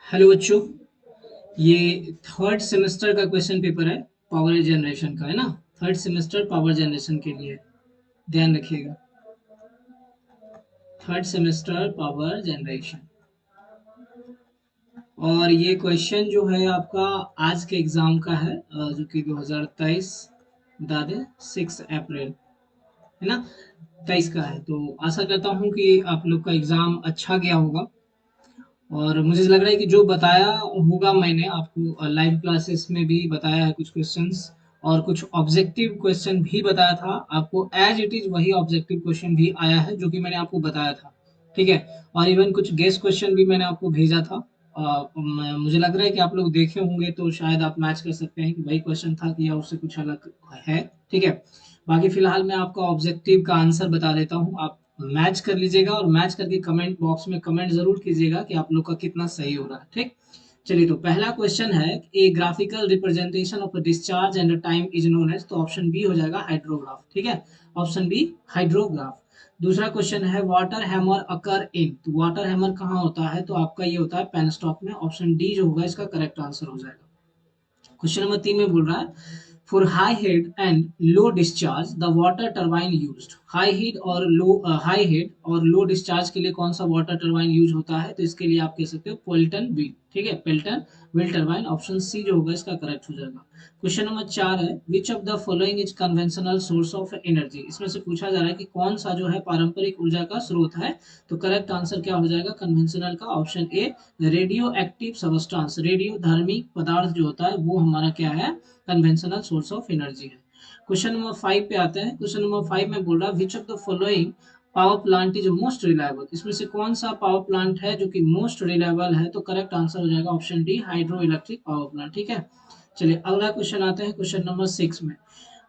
Hello बच्चों। ये third semester का क्वेश्चन पेपर है। पावर जनरेशन का है ना। थर्ड सेमेस्टर पावर जनरेशन के लिए ध्यान रखिएगा। Third semester power generation. और ये क्वेश्चन जो है आपका आज के एग्जाम का है, जो कि 2023 बता दें 6 अप्रैल है ना, 23 का है। तो आशा करता हूँ कि आप लोग का एग्जाम अच्छा गया होगा। और मुझे लग रहा है कि जो बताया होगा मैंने आपको लाइव क्लासेस में भी बताया है कुछ क्वेश्चंस, और कुछ ऑब्जेक्टिव क्वेश्चन भी बताया था आपको। एज इट इज वही ऑब्जेक्टिव क्वेश्चन भी आया है जो कि मैंने आपको बताया था। ठीक है। और इवन कुछ गेस क्वेश्चन भी मैंने आपको भेजा था। मुझे लग रहा है कि आप लोग देखे होंगे तो शायद आप मैच कर सकते हैं कि वही क्वेश्चन था कि या उससे कुछ अलग है। ठीक है। बाकी फिलहाल मैं आपका ऑब्जेक्टिव का आंसर बता देता हूँ, आप मैच कर लीजिएगा और मैच करके कमेंट बॉक्स में कमेंट जरूर कीजिएगा कि आप लोग का कितना सही हो रहा है। ठीक। चलिए, तो पहला क्वेश्चन है, a graphical representation of a discharge and time is known as, तो ऑप्शन बी हो जाएगा हाइड्रोग्राफ। ठीक है। Option B hydrograph. दूसरा क्वेश्चन है, वाटर हैमर अकर इन, तो वाटर हैमर कहाँ होता है, तो आपका ये होता है पेन स्टॉक में। ऑप्शन डी जो होगा इसका करेक्ट आंसर हो जाएगा। क्वेश्चन नंबर 3 में बोल रहा है, for high head and low discharge the water turbine used. High head और लो हाई हेड और लो डिस्चार्ज के लिए कौन सा वाटर टरबाइन यूज होता है, तो इसके लिए आप कह सकते हो पेल्टन व्हील। ठीक है, Pelton wheel turbine. Option C जो होगा इसका करेक्ट हो जाएगा। क्वेश्चन नंबर 4 है, which of the following is conventional source of energy. इसमें से पूछा जा रहा है कि कौन सा जो है पारंपरिक ऊर्जा का स्रोत है, तो करेक्ट आंसर क्या हो जाएगा कन्वेंशनल का, option A radio active substance. Radio धार्मिक पदार्थ जो होता है वो हमारा क्या है, कन्वेंशनल सोर्स ऑफ एनर्जी है। क्वेश्चन नंबर 5 पे आते हैं। क्वेश्चन नंबर 5 में बोल रहा है, which of the following power plant is most reliable. इसमें से कौन सा पावर प्लांट है जो कि मोस्ट रिलायबल है, तो करेक्ट आंसर हो जाएगा option D hydro electric power plant. ठीक है। चलिए अगला क्वेश्चन आते हैं क्वेश्चन नंबर 6 में।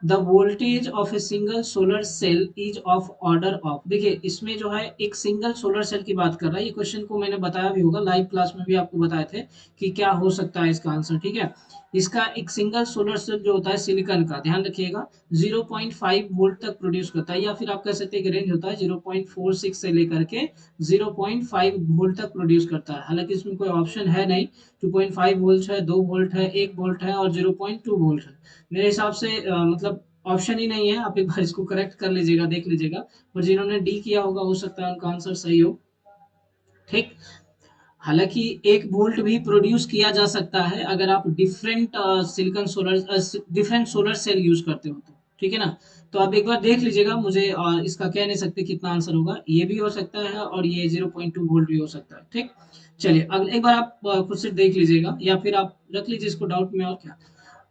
The voltage of a single solar cell is of order of. देखिए इसमें जो है एक सिंगल सोलर सेल की बात कर रहा है। ये क्वेश्चन को मैंने बताया भी होगा, लाइव क्लास में भी आपको बताए थे कि क्या हो सकता है इसका आंसर। ठीक है। इसका एक सिंगल सोलर सेल जो होता है सिलिकॉन का, ध्यान रखिएगा, 0.5 वोल्ट तक प्रोड्यूस करता है, या फिर आप कह सकते हैं कि रेंज होता है 0.46 से लेकर के 0.5 वोल्ट तक प्रोड्यूस करता है। हालांकि इसमें कोई ऑप्शन है नहीं, 2.5 वोल्ट है, 2 वोल्ट है, 1 वोल्ट है और 0.2 वोल्ट है। मेरे हिसाब से मतलब ऑप्शन ही नहीं है। आप एक बार इसको करेक्ट कर लीजिएगा, देख लीजिएगा। और जिन्होंने डी किया होगा हो सकता है उनका आंसर सही हो। ठीक। हालांकि 1 वोल्ट भी प्रोड्यूस किया जा सकता है अगर आप different silicon solar different solar cell use करते हो तो। ठीक है ना। तो आप एक बार देख लीजिएगा, मुझे इसका कह नहीं सकते कितना आंसर होगा, ये भी हो सकता है और ये 0.2 वोल्ट भी हो सकता है। ठीक। चलिए अगले एक बार आप खुद से देख लीजिएगा, या फिर आप रख लीजिए इसको डाउट में। और क्या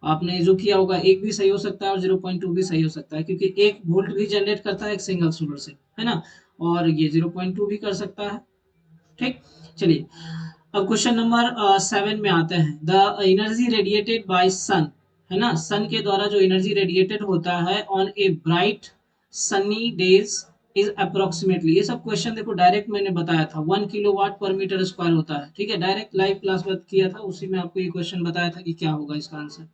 आपने जो किया होगा, एक भी सही हो सकता है और 0.2 भी सही हो सकता है, क्योंकि 1 वोल्ट भी जनरेट करता है एक सिंगल सोलर सेल, है ना। और ये 0.2 भी कर सकता है। ठीक। चलिए अब क्वेश्चन नंबर 7 में आते हैं। द एनर्जी रेडिएटेड बाय सन, है ना, सन के द्वारा जो एनर्जी रेडिएटेड होता है on a bright sunny days is approximately. ये सब क्वेश्चन देखो डायरेक्ट मैंने बताया था, 1 किलोवाट पर मीटर स्क्वायर होता है। ठीक है, डायरेक्ट लाइव क्लास में किया था, उसी में आपको ये क्वेश्चन बताया था कि क्या होगा इसका आंसर।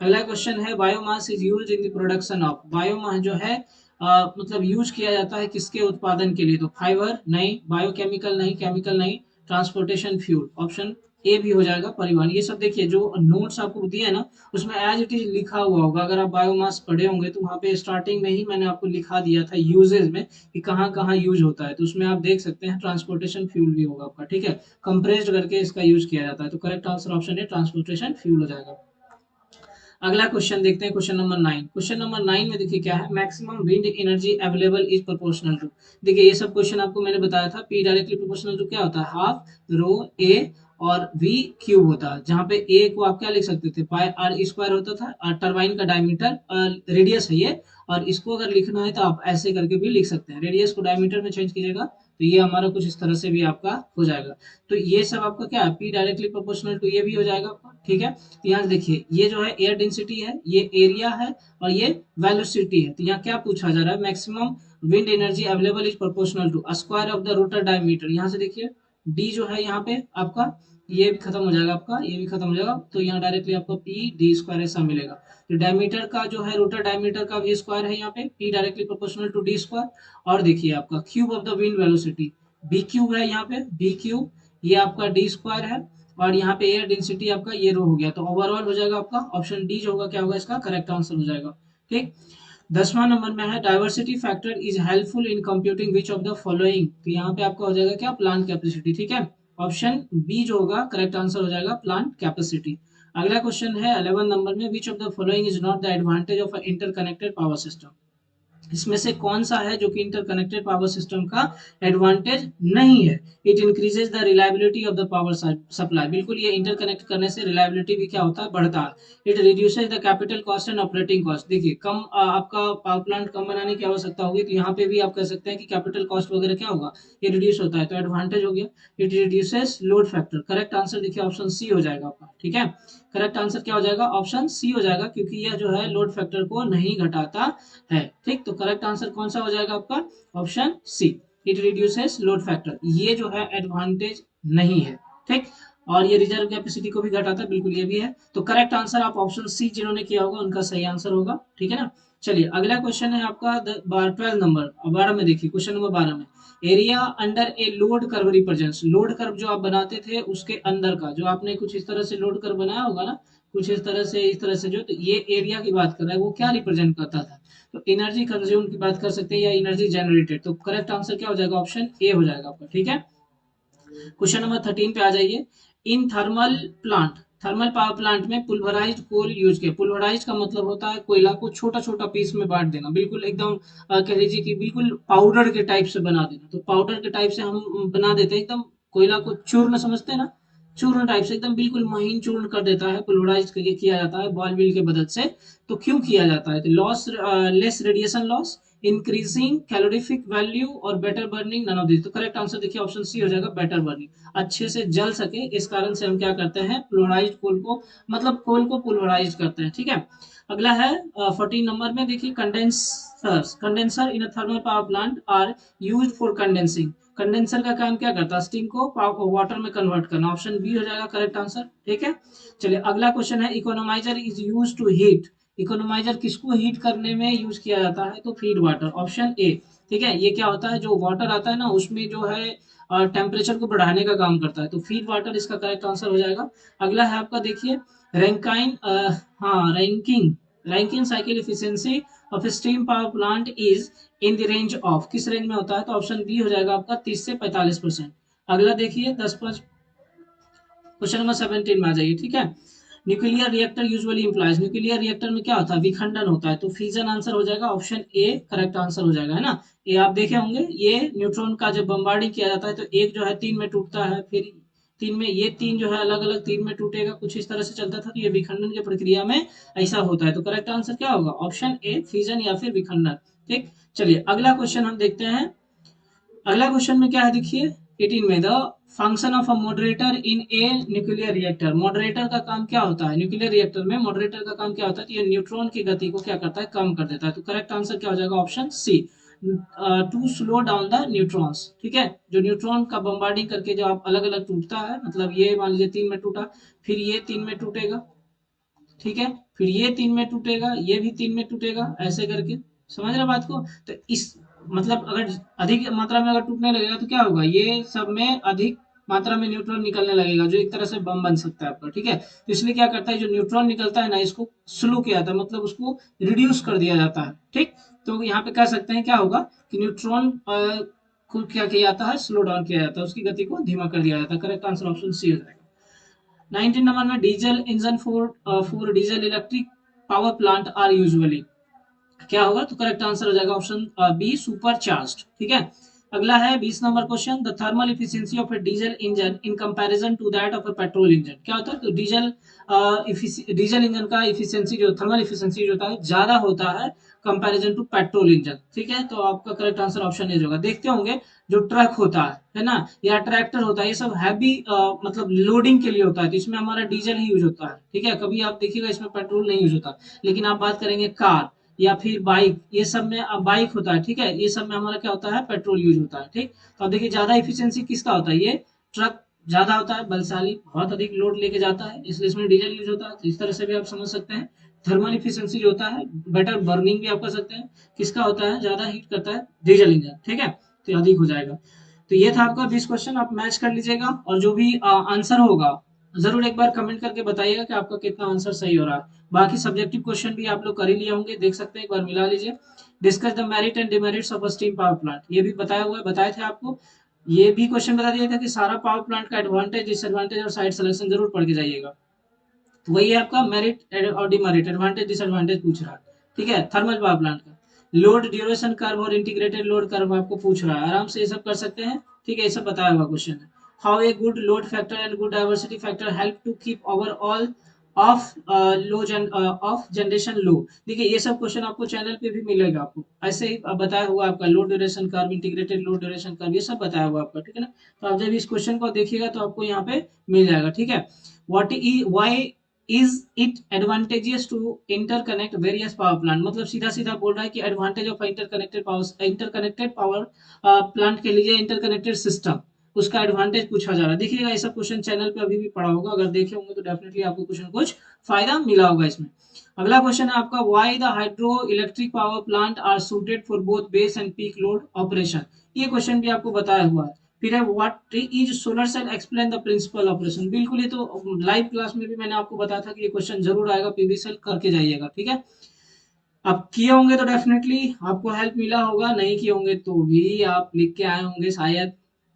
अगला क्वेश्चन है, biomass is use in the production of. Biomass जो है मतलब यूज किया जाता है किसके उत्पादन के लिए, तो फाइबर नहीं, बायोकेमिकल नहीं, केमिकल नहीं, ट्रांसपोर्टेशन फ्यूल। ऑप्शन ए भी हो जाएगा परिवहन। ये सब देखिए जो नोट्स आपको दिए है ना, उसमें एज इट इज लिखा हुआ होगा। अगर आप बायोमास पढ़े होंगे तो वहाँ पे स्टार्टिंग में ही मैंने आपको लिखा दिया था यूजेज में कि कहाँ कहाँ यूज होता है, तो उसमें आप देख सकते हैं ट्रांसपोर्टेशन फ्यूल भी होगा आपका। ठीक है, कंप्रेस्ड करके इसका यूज किया जाता है, तो करेक्ट आंसर ऑप्शन है ट्रांसपोर्टेशन फ्यूल हो जाएगा। अगला क्वेश्चन देखते हैं, क्वेश्चन नंबर 9। क्वेश्चन नंबर 9 में देखिए क्या है, maximum wind energy available is proportional to. देखिए ये सब क्वेश्चन आपको मैंने बताया था, पी डायरेक्टली प्रोपोर्शनल टू क्या होता है, हाफ रो ए और वी क्यूब होता है, जहां पे ए को आप क्या लिख सकते थे, पाई आर स्क्वायर होता था, और टरबाइन का डायमीटर रेडियस है ये, और इसको अगर लिखना है तो आप ऐसे करके भी लिख सकते हैं, रेडियस को डायमीटर में चेंज कीजिएगा तो ये हमारा कुछ इस तरह से भी आपका हो जाएगा। तो ये सब आपका क्या है, पी डायरेक्टली प्रोपोर्शनल टू ये भी हो जाएगा आपका। ठीक है, तो यहाँ देखिए ये जो है एयर डेंसिटी है, ये एरिया है, और ये वेलोसिटी है। तो यहाँ क्या पूछा जा रहा है, maximum wind energy available is proportional to square of the rotor diameter. यहाँ से देखिए डी जो है यहाँ पे आपका ये भी खत्म हो जाएगा, आपका ये भी खत्म हो जाएगा, तो यहाँ डायरेक्टली आपको पी डी स्क्वायर ऐसा मिलेगा। तो डायमीटर का जो है रोटर डायमीटर का भी स्क्वायर है यहाँ पे, P directly proportional to D square. और देखिए आपका cube of the wind velocity V cube है यहाँ पे, बी क्यूब ये आपका डी स्क्वायर है, और यहाँ पे एयर डेंसिटी आपका ये रो हो गया, तो ओवरऑल हो जाएगा आपका ऑप्शन डी जो होगा क्या होगा इसका करेक्ट आंसर हो जाएगा। ठीक। 10वां नंबर में है diversity factor is helpful in computing which of the following, तो यहाँ पे आपका हो जाएगा क्या प्लांट कैपेसिटी। ठीक है, ऑप्शन बी जो होगा करेक्ट आंसर हो जाएगा प्लांट कैपेसिटी। अगला क्वेश्चन है 11 नंबर में, which of the following is not the advantage of interconnected power system, इसमें से कौन सा है जो कि इंटरकनेक्टेड पावर सिस्टम का एडवांटेज नहीं है। It increases the reliability of the power supply, बिल्कुल ये इंटरकनेक्ट करने से रिलायबिलिटी भी क्या होता है बढ़ता है। It reduces the capital cost and operating cost, देखिए कम आपका पावर प्लांट कम बनाने की आवश्यकता होगी, तो यहाँ पे भी आप कह सकते हैं कि कैपिटल कॉस्ट वगैरह क्या होगा ये रिड्यूस होता है, तो एडवांटेज हो गया। It reduces load factor, correct answer देखिए ऑप्शन सी हो जाएगा आपका। ठीक है, करेक्ट आंसर क्या हो जाएगा ऑप्शन सी हो जाएगा, क्योंकि यह जो है लोड फैक्टर को नहीं घटाता है। ठीक, तो करेक्ट आंसर कौन सा हो जाएगा आपका option C, it reduces load factor, ये जो है एडवांटेज नहीं है। ठीक, और ये रिजर्व कैपेसिटी को भी घटाता है, बिल्कुल ये भी है। तो करेक्ट आंसर आप ऑप्शन सी जिन्होंने किया होगा उनका सही आंसर होगा। ठीक है ना, चलिए अगला क्वेश्चन है आपका 12 नंबर 12 में, देखिए क्वेश्चन नंबर 12 में, area under a load curve represents, load curve जो आप बनाते थे उसके अंदर का, जो आपने कुछ इस तरह से लोड कर्व बनाया होगा ना, कुछ इस तरह से जो, तो ये एरिया की बात कर रहा है, वो क्या रिप्रेजेंट करता था, तो एनर्जी कंज्यूम की बात कर सकते हैं या एनर्जी जनरेटेड, तो करेक्ट आंसर क्या हो जाएगा ऑप्शन ए हो जाएगा आपका। ठीक है, क्वेश्चन नंबर 13 पे आ जाइए। In thermal plant, thermal power plant में पुल्वराइज्ड कोल यूज किया, पुल्वराइज्ड का मतलब होता है कोयला को छोटा छोटा पीस में बांट देना, बिल्कुल एकदम कह लीजिए कि बिल्कुल पाउडर के टाइप से बना देना, तो पाउडर के टाइप से हम बना देते हैं एकदम, कोयला को चूर्ण समझते हैं ना, चूर्ण टाइप से एकदम बिल्कुल महीन चूर्ण कर देता है, पुल्वराइज किया जाता है बॉल मिल के मदद से। तो क्यों किया जाता है, तो loss less radiation loss, increasing calorific value और better burning, none of this, तो करेक्ट आंसर देखिए ऑप्शन सी हो जाएगा बेटर बर्निंग, अच्छे से जल सके इस कारण से हम क्या करते हैं पुल्वराइज्ड कोल को, मतलब कोल को पुल्वराइज करते हैं। ठीक है, अगला है 14 नंबर में, देखिए condensers, condenser in thermal power plant are used for condensing, condenser का काम क्या करता है स्टीम को वाटर में कन्वर्ट करना, ऑप्शन बी हो जाएगा करेक्ट आंसर। ठीक है, चलिए अगला क्वेश्चन है, economiser is used to heat, economiser किसको हीट करने में यूज किया जाता है, तो फीड वाटर, ऑप्शन ए। ठीक है, ये क्या होता है जो वाटर आता है ना उसमें जो है टेम्परेचर को बढ़ाने का काम करता है, तो फीड वाटर इसका करेक्ट आंसर हो जाएगा। अगला है आपका देखिए रैंकाइन, हाँ ranking, Rankine cycle efficiency of steam power plant is in the range of, किस रेंज में होता है, तो ऑप्शन बी हो जाएगा आपका 30 से 45%। अगला देखिए 10 क्वेश्चन नंबर 17 में आ जाइए। ठीक है, nuclear reactor usually implies, nuclear reactor में क्या होता है विखंडन होता है, तो फ्यूजन आंसर हो जाएगा, ऑप्शन ए करेक्ट आंसर हो जाएगा, है ना। ये आप देखे होंगे, ये न्यूट्रॉन का जब बम्बार्डिंग किया जाता है तो एक जो है तीन में टूटता है, फिर तीन में, ये तीन जो है अलग अलग तीन में टूटेगा, कुछ इस तरह से चलता था, तो ये विखंडन की प्रक्रिया में ऐसा होता है, तो करेक्ट आंसर क्या होगा ऑप्शन ए फ्यूजन या फिर विखंडन। ठीक, चलिए अगला क्वेश्चन हम देखते हैं। अगला क्वेश्चन में क्या है देखिए 18 में, the function of a moderator in a nuclear reactor, moderator का काम क्या होता है न्यूक्लियर रिएक्टर में, मॉडरेटर का काम क्या होता है, तो ये न्यूट्रॉन की गति को क्या करता है कम कर देता है, तो करेक्ट आंसर क्या हो जाएगा option C, to slow down the neutrons. ठीक है, जो न्यूट्रॉन का बम्बार्डिंग करके जो आप अलग अलग टूटता है, मतलब ये मान लीजिए तीन में टूटा, फिर ये तीन में टूटेगा, ठीक है, फिर ये तीन में टूटेगा, ये भी तीन में टूटेगा, ऐसे करके, समझ रहे बात को, तो इस मतलब अगर अधिक मात्रा में अगर टूटने लगेगा तो क्या होगा, ये सब में अधिक मात्रा में न्यूट्रॉन निकलने लगेगा, जो एक तरह से बम बन सकता है आपका। ठीक है, तो इसलिए क्या करता है जो न्यूट्रॉन निकलता है ना इसको स्लो किया जाता है, मतलब उसको रिड्यूस कर दिया जाता है। ठीक, तो यहाँ पे कह सकते हैं क्या होगा कि न्यूट्रॉन को क्या किया जाता है स्लो डाउन किया जाता है, उसकी गति को धीमा कर दिया जाता है, करेक्ट आंसर ऑप्शन सी हो जाएगा। 19 नंबर में diesel engine for diesel electric power plant are usually, क्या होगा, तो करेक्ट आंसर हो जाएगा ऑप्शन बी सुपर चार्ज। ठीक है, अगला है 20 number question, the thermal efficiency of a diesel engine in comparison to that of a petrol engine, क्या होता है, तो डीजल इंजन का इफिशियंसी जो थर्मल इफिशियंसी जो होता है ज्यादा होता है कंपैरिजन टू पेट्रोल इंजन। ठीक है, तो आपका करेक्ट आंसर ऑप्शन ए होगा। देखते होंगे जो ट्रक होता है ना, या ट्रैक्टर होता है, ये सब हैवी मतलब लोडिंग के लिए होता है, तो इसमें हमारा डीजल ही यूज होता है। ठीक है, कभी आप देखिएगा इसमें पेट्रोल नहीं यूज होता, लेकिन आप बात करेंगे कार या फिर बाइक, ये सब में बाइक होता है, ठीक है, ये सब में हमारा क्या होता है पेट्रोल यूज होता है। ठीक, तो अब देखिए ज्यादा इफिशियंसी किसका होता है, ये ट्रक ज्यादा होता है, बलशाली बहुत अधिक लोड लेके जाता है, इसलिए इसमें डीजल यूज होता है, तो इस तरह से भी आप समझ सकते हैं। थर्मल इफिशियंसी जो होता है बेटर बर्निंग भी आप कर सकते हैं, किसका होता है ज्यादा हीट करता है डीजल इंजन। ठीक है, तो अधिक हो जाएगा। तो ये था आपका 20 क्वेश्चन, आप मैच कर लीजिएगा और जो भी आंसर होगा जरूर एक बार कमेंट करके बताइएगा कि आपका कितना आंसर सही हो रहा है। बाकी सब्जेक्टिव क्वेश्चन भी आप लोग कर ही लिए होंगे, देख सकते हैं, एक बार मिला लीजिए। Discuss the merit and demerits of steam power plant, ये भी बताया हुआ है, बताए थे आपको। ये भी क्वेश्चन बता दिया था कि सारा पावर प्लांट का एडवांटेज डिसएडवांटेज और साइड सिलेक्शन जरूर पढ़ के जाइएगा। तो वही है आपका मेरिट और डिमेरिट, एडवांटेज डिसएडवांटेज पूछ रहा है। ठीक है, थर्मल पावर प्लांट का लोड ड्यूरेशन कर्व और इंटीग्रेटेड लोड कर्व आपको पूछ रहा है, आराम से ये सब कर सकते हैं। ठीक है, ये सब बताया हुआ क्वेश्चन है। How a good load factor and good diversity factor help to keep overall of low of generation low. देखिए ये सब क्वेश्चन आपको चैनल पे भी मिलेगा, आपको ऐसे ही बताया हुआ आपका load duration curve, integrated load duration curve, ये सब बताया हुआ आपका। ठीक है ना, तो आप जब इस क्वेश्चन को देखिएगा तो आपको यहाँ पे मिल जाएगा। ठीक है, what is why is it advantageous to interconnect various power plant, मतलब सीधा सीधा बोल रहा है कि advantage of interconnected power plant के लिए इंटरकनेक्टेड सिस्टम, उसका एडवांटेज पूछा जा रहा है। देखिएगा ये सब क्वेश्चन चैनल पे अभी भी पढ़ा होगा, अगर देखे होंगे तो डेफिनेटली आपको कुछ ना कुछ फायदा मिला होगा इसमें। अगला क्वेश्चन है आपका, why the hydro electric power plant are suited for both base and peak load operation, ये क्वेश्चन भी आपको बताया हुआ है। फिर है what is solar cell, explain the principle operation, बिल्कुल ये तो लाइव क्लास में भी मैंने आपको बताया था कि ये क्वेश्चन जरूर आएगा, पीवी सेल करके जाइएगा। ठीक है, अब किए होंगे तो डेफिनेटली आपको हेल्प मिला होगा, नहीं किए होंगे तो भी आप लिख के आए होंगे शायद,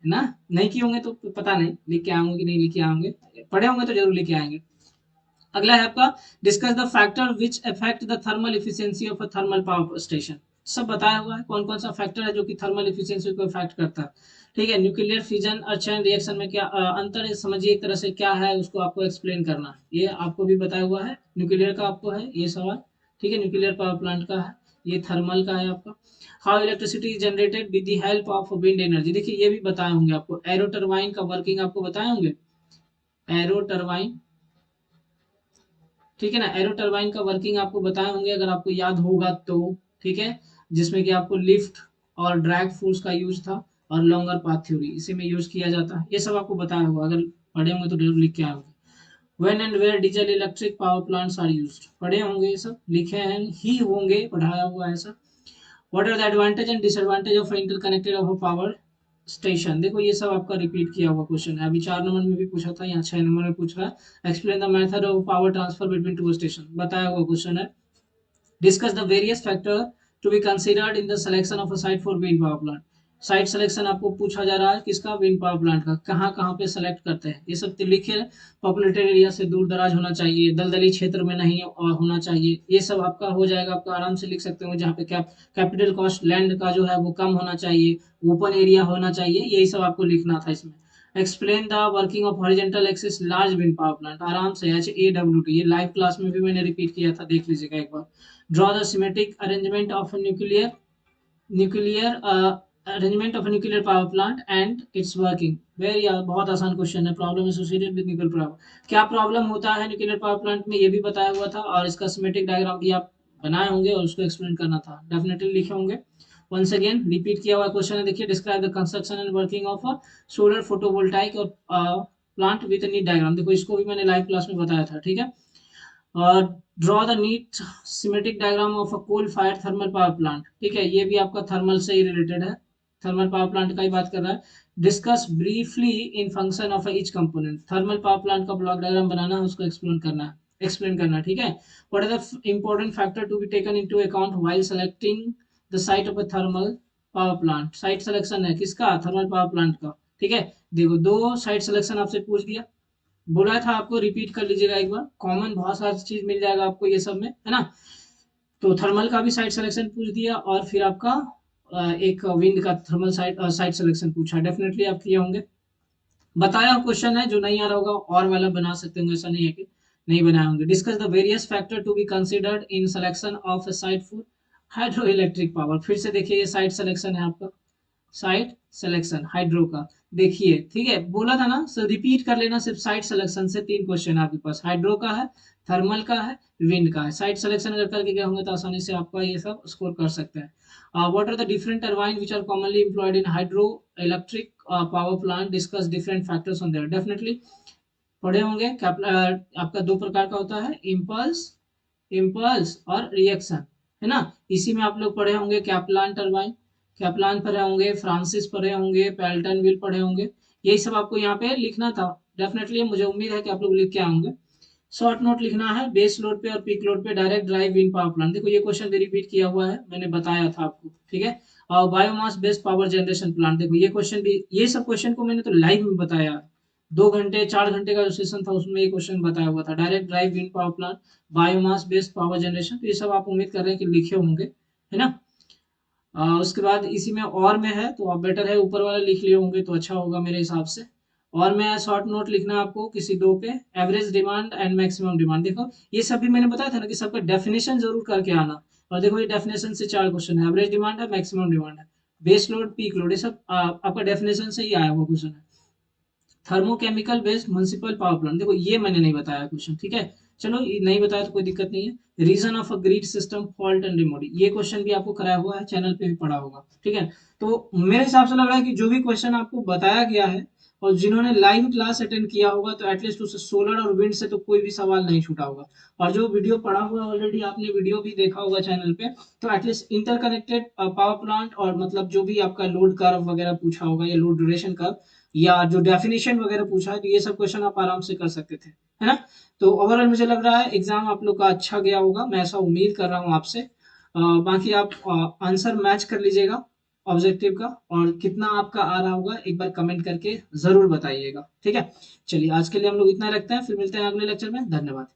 है ना। नहीं किए होंगे तो पता नहीं लिख के आए होंगे कि नहीं लिख के आए होंगे, पढ़े होंगे तो जरूर लिख के आएंगे। अगला है आपका, discuss the factor which affect the thermal efficiency of a thermal power station, सब बताया हुआ है कौन कौन सा फैक्टर है जो कि थर्मल इफिशियंसी को इफेक्ट चैप्टर करता है। ठीक है, न्यूक्लियर फिजन और चैन रिएक्शन में क्या अंतर है, समझिए एक तरह से क्या है, उसको आपको एक्सप्लेन करना है, ये आपको भी बताया हुआ है। न्यूक्लियर का आपको है ये सवाल। ठीक है, न्यूक्लियर पावर प्लांट का है, ये थर्मल का है आपका। How electricity is generated with the help of wind energy, देखिए ये भी बताए होंगे आपको। एरो टरबाइन का वर्किंग आपको बताए होंगे, एरो टरबाइन। ठीक है ना, एरो टरबाइन का वर्किंग आपको बताए होंगे अगर आपको याद होगा तो। ठीक है, जिसमें कि आपको लिफ्ट और ड्रैग फोर्स का यूज था और लॉन्गर पाथ थ्योरी इसी में यूज किया जाता है, ये सब आपको बताया होगा, अगर पढ़े होंगे तो जरूर लिख के आए होंगे। When and where diesel electric power plants are used, पढ़े होंगे ये सब, लिखे हैं ही होंगे, पढ़ाया हुआ है सब। What are the advantage and disadvantage of interconnected of a power station, देखो ये सब आपका रिपीट किया हुआ क्वेश्चन है, अभी 4 नंबर में भी पूछा था, यहाँ 6 नंबर में पूछ रहा है। Explain the method of power transfer between two station, बताया हुआ क्वेश्चन है। Discuss the various factor to be considered in the selection of a site for wind power plant, site selection आपको पूछा जा रहा है किसका, विंड पावर प्लांट का, कहाँ कहाँ पे सेलेक्ट करते हैं, ये सब तो लिखे। पॉपुलेटेड एरिया से दूर दराज होना चाहिए, दलदली क्षेत्र में नहीं होना चाहिए, ये सब आपका हो जाएगा, आपका आराम से लिख सकते हो। जहाँ पे कैपिटल कॉस्ट लैंड का जो है वो कम होना चाहिए, ओपन एरिया होना चाहिए, यही सब आपको लिखना था इसमें। Explain the working of horizontal axis large wind power plant, आराम से HAWT, ये लाइव क्लास में भी मैंने रिपीट किया था, देख लीजिएगा एक बार। Draw the symmetric arrangement of nuclear arrangement of nuclear power plant and its working, very बहुत आसान क्वेश्चन है। Problem associated with nuclear power, क्या प्रॉब्लम होता है न्यूक्लियर पावर प्लांट में, ये भी बताया हुआ था, और इसका सिमेट्रिक डायग्राम भी आप बनाए होंगे और उसको एक्सप्लेन करना था, डेफिनेटली लिखे होंगे। वंस अगेन रिपीट किया हुआ क्वेश्चन है, देखिए। Describe the construction and working of a solar photovoltaic और प्लांट विद नीट डायग्राम, देखो इसको भी मैंने लाइव क्लास में बताया था। ठीक है, draw the neat symmetric diagram of a coal fire thermal power plant, ठीक है, ये भी आपका थर्मल से ही रिलेटेड है, थर्मल पावर प्लांट का ही बात कर रहा है। Discuss briefly in function of each component, thermal power plant का ब्लॉक डायग्राम बनाना है, उसको एक्सप्लेन करना है। ठीक है, what are the important factor to be taken into account while selecting the site of a thermal power plant, site selection है किसका, थर्मल पावर प्लांट का। ठीक है, देखो दो साइट सिलेक्शन आपसे पूछ दिया, बोला था आपको, रिपीट कर लीजिएगा एक बार, कॉमन बहुत सारी चीज मिल जाएगा आपको ये सब में, है ना। तो थर्मल का भी साइट सिलेक्शन पूछ दिया, और फिर आपका एक विंड का थर्मल साइट सिलेक्शन पूछा, डेफिनेटली आप किए होंगे। बताया क्वेश्चन है, जो नहीं आ रहा होगा और वाला बना सकते होंगे, ऐसा नहीं है कि नहीं बनाए होंगे। Discuss the various factor to be considered in selection of a site for hydro electric power, फिर से देखिए ये साइट सिलेक्शन है आपका, साइट सिलेक्शन हाइड्रो का, देखिए। ठीक है, बोला था ना, सर रिपीट कर लेना, सिर्फ साइट सिलेक्शन से 3 क्वेश्चन है आपके पास, हाइड्रो का है, थर्मल का है, विंड का है। साइट सिलेक्शन अगर करके गए होंगे तो आसानी से आपका ये सब स्कोर कर सकते हैं। What are the different turbine which are commonly employed in hydro electric power plant, discuss different factors on their, definitely पढ़े होंगे। आपका 2 प्रकार का होता है, इम्पल्स इम्पल्स और रिएक्शन, है ना। इसी में आप लोग पढ़े होंगे कैप्लान टरबाइन, कैप्लान पढ़े होंगे, फ्रांसिस पढ़े होंगे, पेल्टन व्हील पढ़े होंगे, यही सब आपको यहाँ पे लिखना था। डेफिनेटली मुझे उम्मीद है कि आप लोग लिख के आएंगे। शॉर्ट नोट लिखना है, बेस लोड पे और पीक लोड पे direct drive wind power plant. देखो ये क्वेश्चन भी रिपीट किया हुआ है, मैंने बताया था आपको, ठीक है। और biomass based power generation plant, देखो ये क्वेश्चन भी, ये सब क्वेश्चन को मैंने तो लाइव में बताया। 2 घंटे 4 घंटे का जो सेशन था उसमें ये क्वेश्चन बताया हुआ था, direct drive wind power plant, biomass based power generation. तो ये सब आप उम्मीद कर रहे हैं कि लिखे होंगे, है ना। उसके बाद इसी में और में है, तो आप बेटर है ऊपर वाला लिख लिए होंगे तो अच्छा होगा मेरे हिसाब से। और में शॉर्ट नोट लिखना है आपको किसी दो पे, average demand and maximum demand. देखो ये सब भी मैंने बताया था ना कि सबका डेफिनेशन जरूर करके आना। और देखो ये डेफिनेशन से 4 क्वेश्चन है, एवरेज डिमांड है, मैक्सिमम डिमांड है, बेस लोड, पीक लोड, ये सब आपका डेफिनेशन से ही आया हुआ क्वेश्चन है। Thermochemical based municipal power plant, देखो ये मैंने नहीं बताया क्वेश्चन, ठीक है। चलो ये नहीं बताया तो कोई दिक्कत नहीं है। Reason of a grid system fault and remedy, ये क्वेश्चन भी आपको कराया हुआ है, चैनल पे भी पढ़ा होगा, ठीक है। तो मेरे हिसाब से लग रहा है कि जो भी क्वेश्चन आपको बताया गया है और जिन्होंने लाइव क्लास अटेंड किया होगा तो एटलीस्ट उससे सोलर और विंड से तो कोई भी सवाल नहीं छूटा होगा। और जो वीडियो पढ़ा हुआ है ऑलरेडी, आपने वीडियो भी देखा होगा चैनल पे, तो एटलीस्ट इंटरकनेक्टेड पावर प्लांट और मतलब जो भी आपका लोड कर्व वगैरह पूछा होगा या लोड ड्यूरेशन कर्व या जो डेफिनेशन वगैरह पूछा है, तो ये सब क्वेश्चन आप आराम से कर सकते थे, है ना। तो ओवरऑल मुझे लग रहा है एग्जाम आप लोग का अच्छा गया होगा, मैं ऐसा उम्मीद कर रहा हूँ आपसे। बाकी आप आंसर मैच कर लीजिएगा ऑब्जेक्टिव का, और कितना आपका आ रहा होगा एक बार कमेंट करके जरूर बताइएगा, ठीक है। चलिए आज के लिए हम लोग इतना रखते हैं, फिर मिलते हैं अगले लेक्चर में, धन्यवाद।